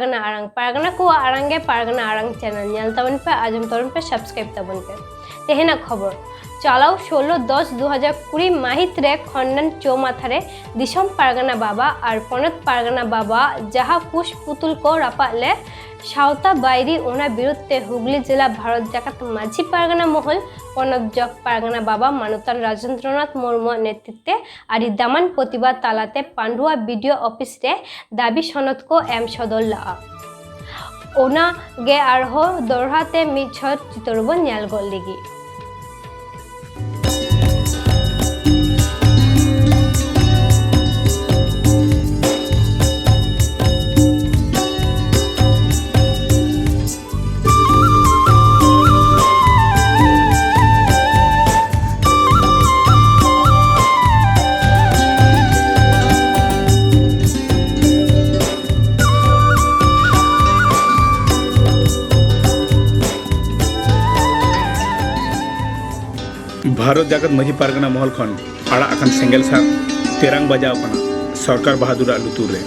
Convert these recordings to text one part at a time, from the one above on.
पारगना को आड़ांगे पारगना आड़ांग channel nail तबन पे आजम तबन पे सब्सक्राइब तबन पे तेहना खबर चालाव 16/10/2020 माहित रे खंडन चौमाथारे दिसम पारगना बाबा और पनत पारगना बाबा जहाँ कुश पुतुल को रापाले सावता बायरी ओना बिरुद्धे हुगली जिला भारत जाकात माझी पारगना महल पनत जग पारगना बाबा मानतान राजेंद्रनाथ मुर्मू नेतृत्वे आरी दामान प्रतिबाद तालाते पांडुआ बीडीओ ऑफिस रे दाबी सनद को एम सदल्ला ओना गे आरहो दोरहाते मिछत चितरबो न्याल गोल लिगी भारत जागत माझी पारगना महल खन आड़ा अखन सेंगल सा तेरांग बजाव कना सरकार बहादुर लुतुर रे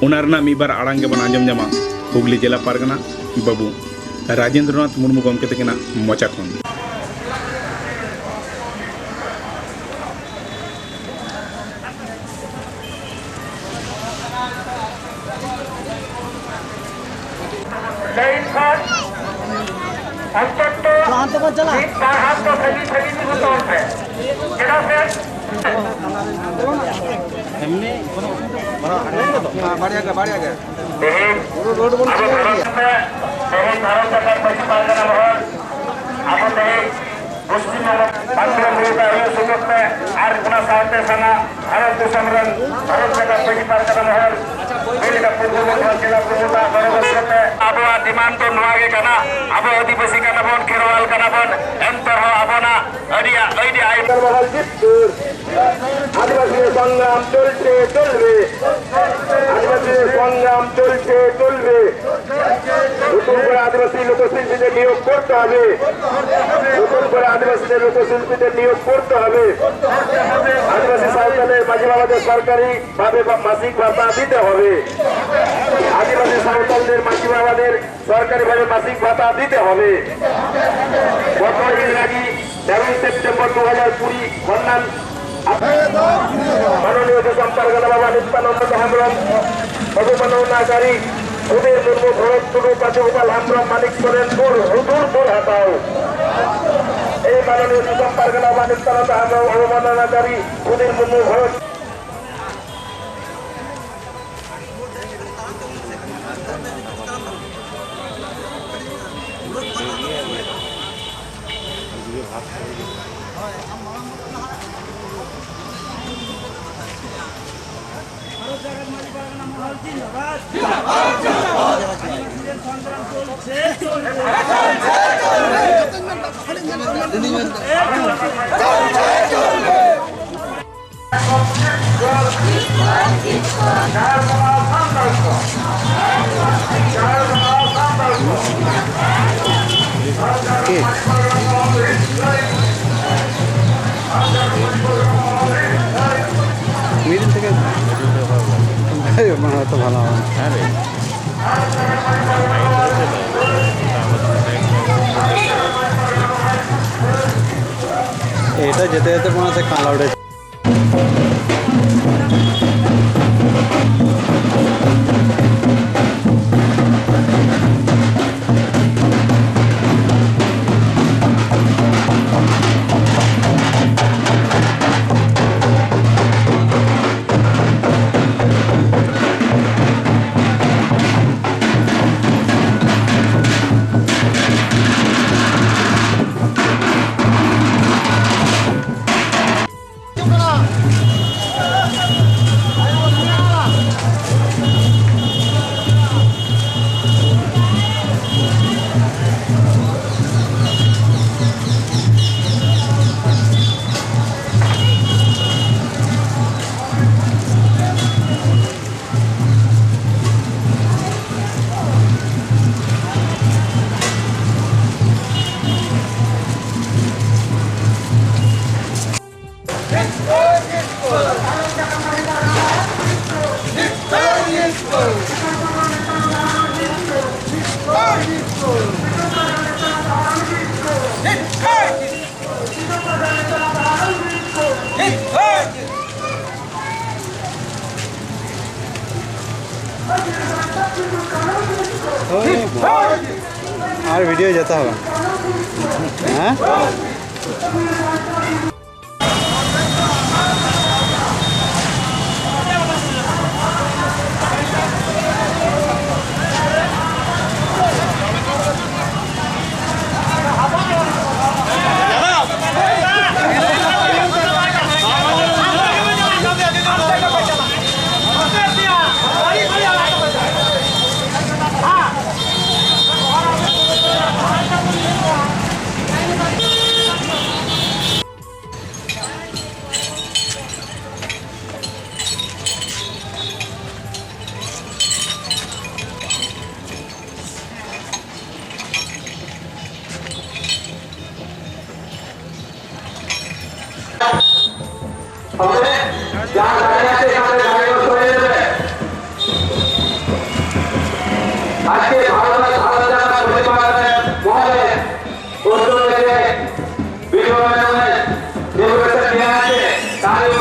उना रना मीबार आड़ांग के बन आंजम जमा हुगली जिला पारगना बाबू राजेंद्रनाथ मुर्मू गमके तकिना मोचा खन डिमांड तो नुआगे कना अब आदिवासी कना बन खेरवाल कना बन एंतर हो अबना अडिया आइडिया आदिवासी संग्राम चलते चलবে आदिवासी संग्राम चलते चलবে নতুন করে আদিবাসী লোকশিল্পীদের নিয়োগ করতে হবে নতুন করে আদিবাসী লোকশিল্পীদের নিয়োগ করতে হবে আদিবাসী সাঁওতালের মাঝি বাবাদের সরকারি ভাবে মাসিক ভাতা দিতে হবে আদিবাসী সাঁওতালদের মাঝি বাবাদের সরকারি ভাবে মাসিক ভাতা দিতে হবে গত ইংরাজি 13 সেপ্টেম্বর 2020 খন্ডন মাননীয় দিসম পারগনা বাবা নিত্যানন্দ হেমব্রম অবমাননাকারী উদয় মুর্মু ভরত টুডু কাজুগোপাল হেমব্রম মানিক সোরেনপুর হুদুরপুর হাতাও এই মাননীয় দিসম পারগনা বাবা নিত্যানন্দ হেমব্রম অবমাননাকারী উদয় মুর্মু ভরত মিডিল থেকে মনে হতো ভালো হবে এটা যেতে যেতে মনে হচ্ছে কালা উঠে আর ভিডিও যেতে হবে হ্যাঁ আজকে ভারত জাগাত মহিলা পার্গানা মহলে উদ্যোগে বিজয় দেবতা নিয়ে আছে তাহলে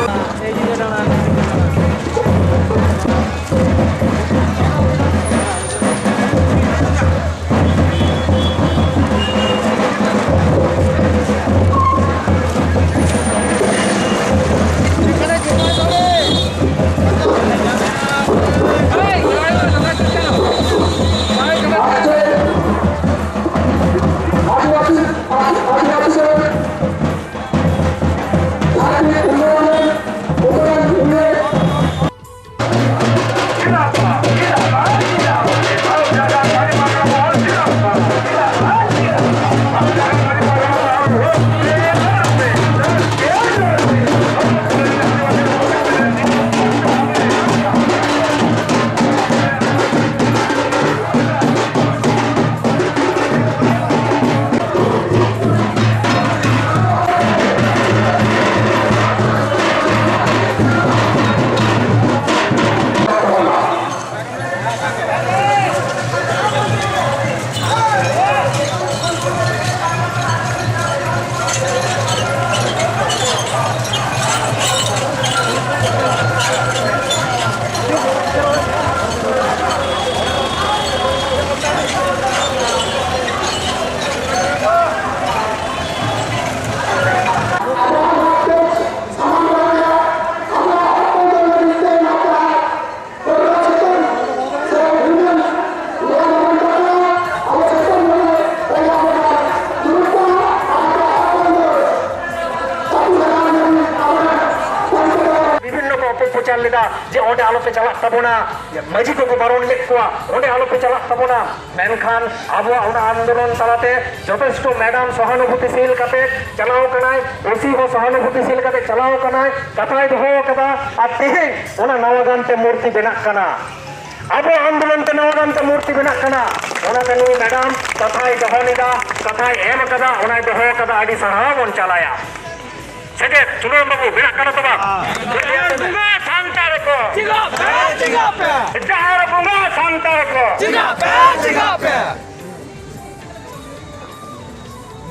প্রচার লেদা যে ওঁডে আলোপে চালাক তাবোনা মাঝি को বারণ লেখ কোয়া ওঁডে আলোপে চালাক তাবোনা মেনখান আবহাওয়া ওনা আন্দোলন তালাতে যথেষ্ট ম্যাডাম সহানুভূতিশীল কাতে চালাও কানায় ওসি হো সহানুভূতিশীল কাতে চালাও কানায় কাতায় দোহ কাদা আর তেহেñ ওনা নওগানতে মূর্তি বেনাক কানা আবো আন্দোলনতে নওগানতে মূর্তি বেনাক কানা ওনাতে নুই ম্যাডাম কাথায় দোহ লেদা কাথায় এম কাদা ওনায় দোহ কাদা আডি সারাহ বন চালায়া সেকে চুনন বাবু বেনাক কানা তো বাপ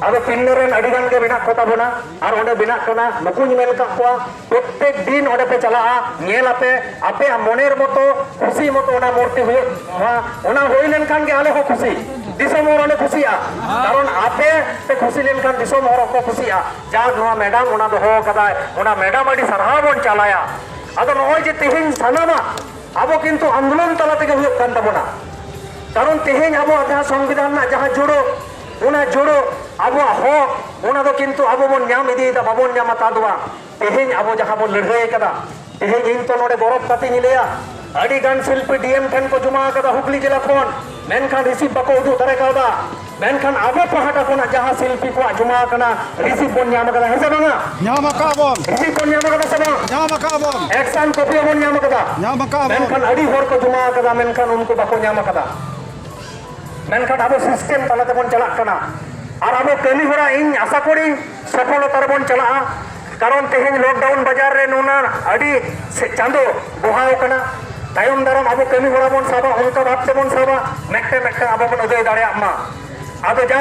अब पिन्नरेन अडिगान के बिना खोता बना और ओंडे बिना कना नुकुñ मेल का कोआ प्रत्येक दिन ओंडे पे चला नेल आपे मनेर मतो खुशी मतो ओना मूर्ति हुए ओना होई लेनखान के आले हो खुशी दिसम और ओने खुशिया कारण आपे पे खुशी लेनखान दिसम और को खुशिया जा नोआ मैडम ओना दो हो कदा ओना मैडम अडी सरहा बन चलाया अदो नय जे तेहेñ सानामा आबो किन्तु आंदोलन तला तेगे हुए कान ताबोना कारण तेहेñ आबो जहां संविधान ना जहां जोड़ो ओना जोड़ो आबो हक ओना दो किन्तु आबो बन ᱧᱟᱢ इदीदा बाबन ᱧᱟᱢᱟ तादवा तेहेñ आबो जहां बन लड़ाई कदा तेहेñ इन तो नोडे गौरव कति निलेया अडी गान शिल्पी डीएम ठेन को जुमा कदा हुगली जिला कोन मेनखान रिसीव बको उदु दारे कादा मेनखान आबो पहाटा कोना जहां शिल्पी को जुमा कना रिसीव बन ᱧᱟᱢ कदा हेसे बांगा ᱧᱟᱢ काबोन रिसीव बन ᱧᱟᱢ कदा से बांग ᱧᱟᱢ काबोन एक्शन कॉपी बन ᱧᱟᱢ कदा ᱧᱟᱢ काबोन मेनखान अडी होर को जुमा कदा मेनखान उनको बको ᱧᱟᱢ कदा मेनखान आबो सिस्टम तलाते बन चला कना और आबो कमी होरा इन आशा करी सफलता रे बन चला कारण तेहेñ लॉकडाउन बाजार रे नोना अडी चांदो बोहाव कना तायम दाराम आबो कमी होरा बन साबा उनका भाबते बन साबा मेक्टे मेक्टे आबो बन उदय दाड़े मा आदो जा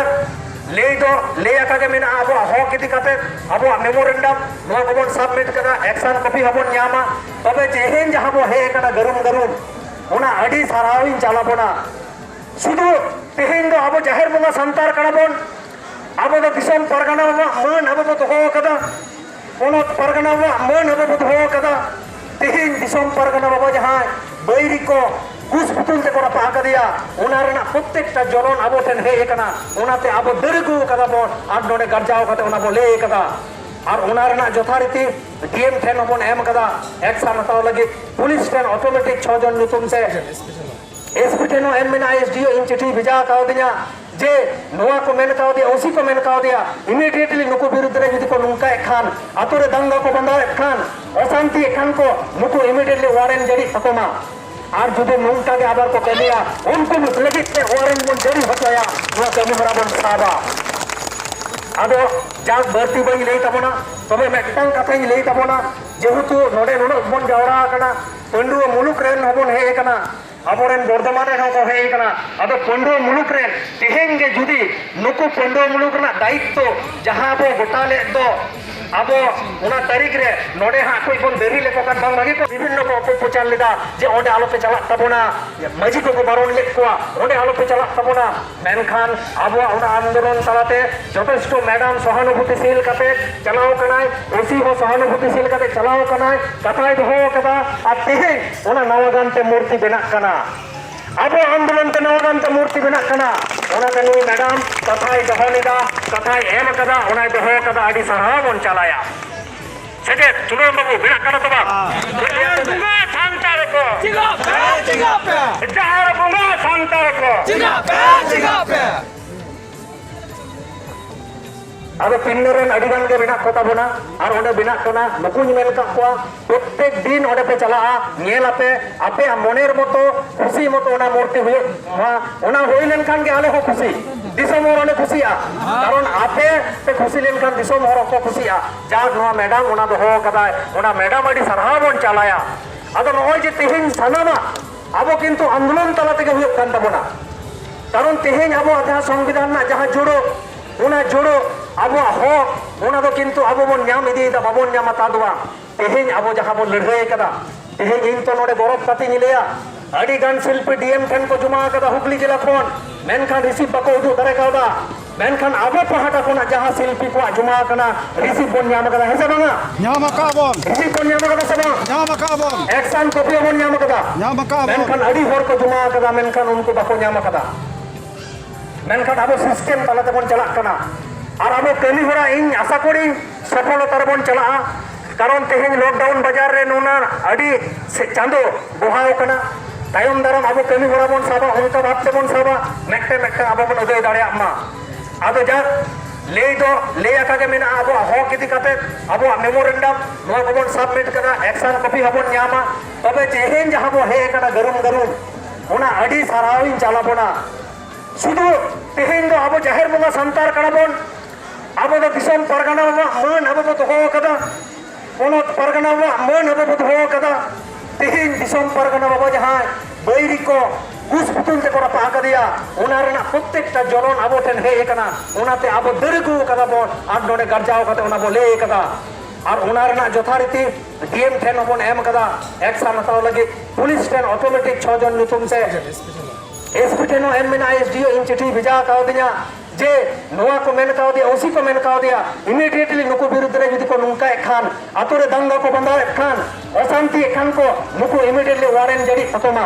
ले दो ले आका के मेना आबो हक इदी काते आबो मेमोरेंडम नोआ को बन सबमिट कदा एक्शन कॉपी हबन ᱧᱟᱢᱟ तबे तेहेñ जहां बो हे कना गरुम गरुम ओना अडी साराविन चला बोना शुधु तेहेन दो अब जाहिर बंगा संतार कनाबन अब दो दिसम परगना मान अब बो दोहो कदा पोनत परगना मान अब बो दोहो कदा तेहेन दिसम परगना बाबा जहां बैरी को कुछ पुतुल ते कोरा पा कदिया उनारना प्रत्येकटा जलन अब ठेन हे एकना उनाते अब दरगु कदा बन आर नोडे गरजाव कते उना बो ले कदा और उनारना यथारीति डीएम ठेन बन एम कदा एक्शन हताव लगी पुलिस ठेन ऑटोमेटिक 6 जन नुतुम से एसपी ठेन एम मेना एसडीओ इन चिठी भेजा कावदिया जे नोआ को मेन कावदिया ओसी को मेन कावदिया इमीडिएटली नुकु विरुद्ध रे जदि को नुंका एखान आतुरे दंगा को बंदा एखान अशांति एखान को नुकु इमीडिएटली वारेंट जारी तकोमा और जुदे नुंका के आबार को कलिया उनको लगित से वारेंट बन जारी होतया नोआ कमी बराबर साबा आदो जाग भर्ती बई लई तबना तबे मेटटांग कथाई लई तबना जेहेतु नोडे नुन बन जावरा कना पंडुआ मुलुक रेन हबन हे कना अबोरेन बर्धमान रेन को हे कना आदो पंडुआ मुलुक रेन तेहेन गे जुदी नुकु पंडुआ मुलुक ना दायित्व जहां बो गोटाले दो अब उना तारीख रे नोडे हा कोई बन देरी लेको कान बांग लगी को विभिन्न को अपप्रचार लेदा जे ओंडे आलो पे चला तबना मजी को बारोन लेक को ओंडे आलो पे चला तबना मेनखान अब उना आंदोलन चलाते যথেষ্ট मैडम सहानुभूतिशील कते चलाओ कनाय ओसी हो सहानुभूतिशील कते चलाओ कनाय कथाय दो कदा आ तेहे उना नवगानते मूर्ति बना कना अब आंदोलन ते नवगानते मूर्ति बना कना उना ते नुई मैडम कथाय दहनिदा कथाय एम कदा उना दो कदा आदि सरहा बन चलाया सेजे चुनो बाबू बिना कना तो बा बुंगा सांतार को जिगा पे जहार बुंगा सांतार को जिगा पे अब पिन्नरेन अडिगान के बिना कोता बना और ओंडे बिना कना नुकुñ मेल का को प्रत्येक दिन ओंडे पे चला नेल आपे मनेर मतो खुशी मतो ओना मूर्ति हुए ओना होई लेन खान के आले हो खुशी दिसम और ओने खुशिया कारण आपे पे खुशी लेन खान दिसम और को खुशिया जाग नोआ मैडम ओना दो हो कदा ओना मैडम अडी सरहा बन चलाया अदो नोय जे तेहेन सानामा अब किंतु आंदोलन तला तेगे हुए कान तबना कारण तेहेन अब आधा संविधान ना जहां जोड़ो उना जोड़ो अब हक उना दो किंतु अब बन नाम इदी दा बाबन नाम तादवा तेहेन अब जहां बन लड़ाई कदा तेहेन इन तो नोडे गौरव कति निलेया अडी गान शिल्पी डीएम ठन को जुमा कदा हुगली जिला कोन मेनखान रिसीव बको उदु दरे कावदा मेनखान अब पहाटा कोना जहां शिल्पी को जुमा कना रिसीव बन नाम कदा हेसे बांगा नाम का बोन रिसीव बन नाम कदा सबा नाम का बोन एक्शन कॉपी बन नाम कदा नाम का बोन मेनखान अडी होर को जुमा कदा मेनखान उनको बको नाम कदा मेनखान अब सिस्टम तलाते बन चला कना और अब कमी होरा इन आशा करी सफलता बन चला कारण तेहेन लॉकडाउन बाजार रे नोना अडी चांदो बोहाव कना तायम दाराम अब कमी होरा बन साबा उनका भाबते बन साबा मेक्टे अब बन उदय दाड़िया मा आदो जा ले दो ले आका के मेना अब हक इदी कते अब मेमोरेंडम नोआ को बन सबमिट करा एक्शन कॉपी हबन न्यामा तबे तेहेन जहां बो हे कना गरुम ओना अडी साराविन चला बना शुधु तेहेन दो अब जाहिर बंगा संतार कनाबन अब दो दिसम परगना मान अब बो दोहो कदा पोनत परगना मान अब बो दोहो कदा तेहेन दिसम परगना बाबा जहां बैरी को कुछ पुतुल ते कोरा पा कदिया उनारना प्रत्येकटा जलन अब ठेन हे एकना उनाते अब दरगु कदा बन आर नोडे गरजाव कते उना बो ले कदा और उनारना यथारीति डीएम ठेन बन एम कदा एक्शन हताव लगी पुलिस ठेन ऑटोमेटिक 6 जन नुतुम से एसपी ठेन एम मेना एसडीओ इन चिठी भेजा कावदिया जे नोआ को मेन कावदिया ओसी को मेन कावदिया इमीडिएटली नुकु विरुद्ध रे जदि को नुंका एखान आतुरे दंगा को बंदा एखान अशांति एखान को नुकु इमीडिएटली वारेंट जारी तकोमा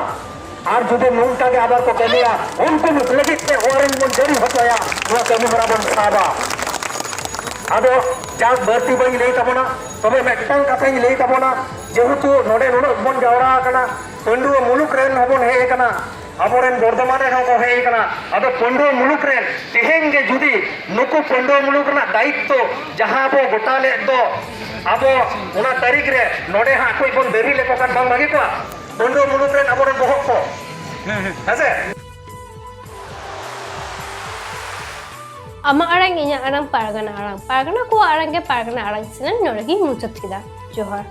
और जुदे नुंका के आबार को कलिया उनको लगित से वारेंट बन जारी होतया नोआ कमी बराबर साबा आदो जाग भर्ती बई लई तबना तबे मेटटांग कथाई लई तबना जेहेतु नोडे नुन बन जावरा कना पंडुआ मुलुक रेन हबन हे कना अबोरेन बर्धमान रेन को हे कना आदो पंडुआ मुलुक रेन तेहेन गे जुदी नुकु पंडुआ मुलुक ना दायित्व जहां बो गोटाले दो अब उना तारीख रे नोडे हा कोई बन देरी लेको कान बांग लगी को पंडुआ मुलुक रेन अबोरेन बहक को हेसे Ama arang inya arang pargana ko arang ke pargana arang sinan noragi muchat kida johar